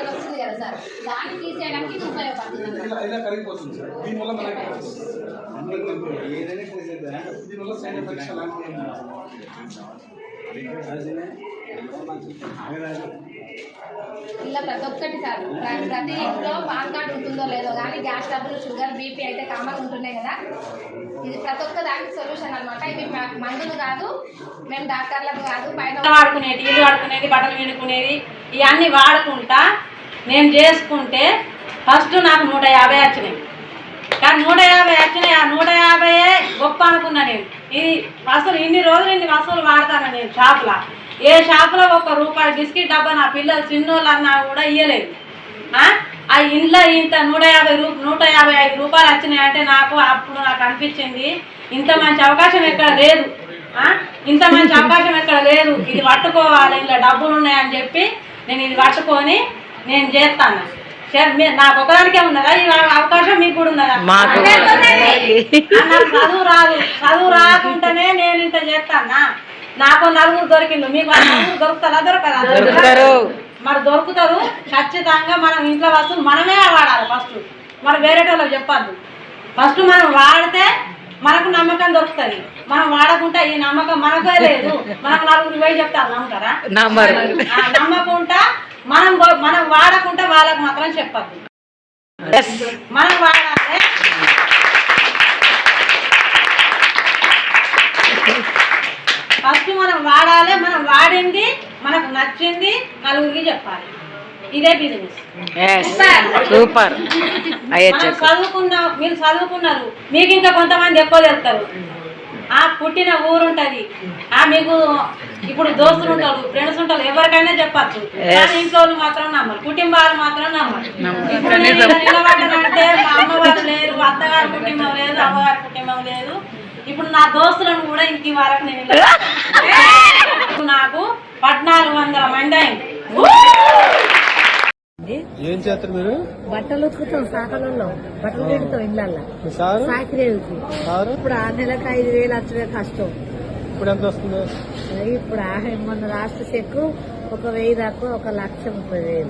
అని వస్తుంది కదా సార్, దాన్ని తీసేయడానికి ఇది ఉపయోగపడుతుంది. ఇలా కరిగిపోతుంది సార్. దీనివల్ల మనకి దీనివల్ల సైడ్ ఎఫెక్ట్స్ ఇలా ప్రతి ఒక్కటి సార్, ప్రతి ఇంట్లో పాన్ కార్డు ఉంటుందో లేదో కానీ గ్యాస్ ట్రబుల్, షుగర్, బీపీ అయితే కామన్ ఉంటున్నాయి కదా. ఇది ప్రతి ఒక్క దానికి సొల్యూషన్ అనమాట. ఇవి మందులు కాదు, మేము డాక్టర్లకు కాదు, బయట వాడుకునేది, ఇల్లు వాడుకునేది, బట్టలు వినుకునేది ఇవన్నీ వాడుకుంటా నేను చేసుకుంటే ఫస్ట్ నాకు 150 వచ్చినాయి. కానీ 150 వచ్చినాయి. ఆ 150 గొప్ప అనుకున్నా నేను. ఇది అసలు ఇన్ని రోజులు ఇన్ని వస్తువులు వాడతాను నేను షాప్లో. ఏ షాపులో ₹1 బిస్కెట్ డబ్బా నా పిల్లలు చిన్నోళ్ళు అన్నా కూడా ఇయ్యలేదు. ఆ ఇంట్లో ఇంత 155 రూపాయలు వచ్చినాయంటే నాకు అప్పుడు నాకు అనిపించింది ఇంత మంచి అవకాశం ఎక్కడ లేదు, ఇంత మంచి అవకాశం ఎక్కడ లేదు. ఇది పట్టుకోవాలి, ఇలా డబ్బులు ఉన్నాయని చెప్పి నేను ఇది పట్టుకొని నేను చేస్తాను. నాకు ఒకదానికే ఉన్నదా ఈ అవకాశం? మీకు కూడా ఉన్నదా? నాకు చదువు రాకుంటేనే నేను ఇంత చేస్తానా? నాకు నలుగురు దొరికిండు, మీకు నలుగురు దొరుకుతారా? దొరకదా? మరి దొరుకుతారు ఖచ్చితంగా. మనం ఇంట్లో వస్తువులు మనమే వాడాలి ఫస్ట్, మరి వేరే వాళ్ళకి చెప్పద్దు. ఫస్ట్ మనం వాడితే మనకు నమ్మకం దొరుకుతుంది. మనం వాడకుంటే ఈ నమ్మకం మనకే లేదు. మనకు నలుగురు పోయి చెప్తారు, నమ్ముతారా? నమ్మకుంటా మనం వాడకుంటే వాళ్ళకు మాత్రం చెప్పద్దు. మనం వాడాలి. ఫస్ట్ మనం వాడాలి. మనం వాడింది మనకు నచ్చింది నలుగురికి చెప్పాలి. ఇదే బిజినెస్. సూపర్. చదువుకున్నాం, మీరు చదువుకున్నారు, మీకు ఇంకా కొంతమంది ఎక్కువ చెప్తారు. పుట్టిన ఊరు ఉంటది, మీకు ఇప్పుడు దోస్తులు ఉంటారు, ఫ్రెండ్స్ ఉంటారు, ఎవరికైనా చెప్పచ్చు. కానీ ఇంట్లో మాత్రం నమ్మరు, కుటుంబాలు మాత్రం నమ్మరు. ఇప్పుడు నిలబడ్డానంటే మా అమ్మవారు లేరు, అత్తగారి కుటుంబం లేదు, అమ్మగారి కుటుంబం లేదు. ఇప్పుడు నా దోస్తులను కూడా ఇంక వరకు నేను నాకు 1400 మంది అయింది. ఏం చేస్తారు మీరు? బట్టలు ఉతుకుతాం, సాకలలో బట్టలు పెడతాం ఇళ్ళల్లో, సాకిరే. ఇప్పుడు 6 నెలలకు 5,000 వచ్చే కష్టం. ఇప్పుడు ఎంత వస్తుంది? ఇప్పుడు మొన్న లాస్ట్ చెక్ 1,000 దాకా 1,30,000.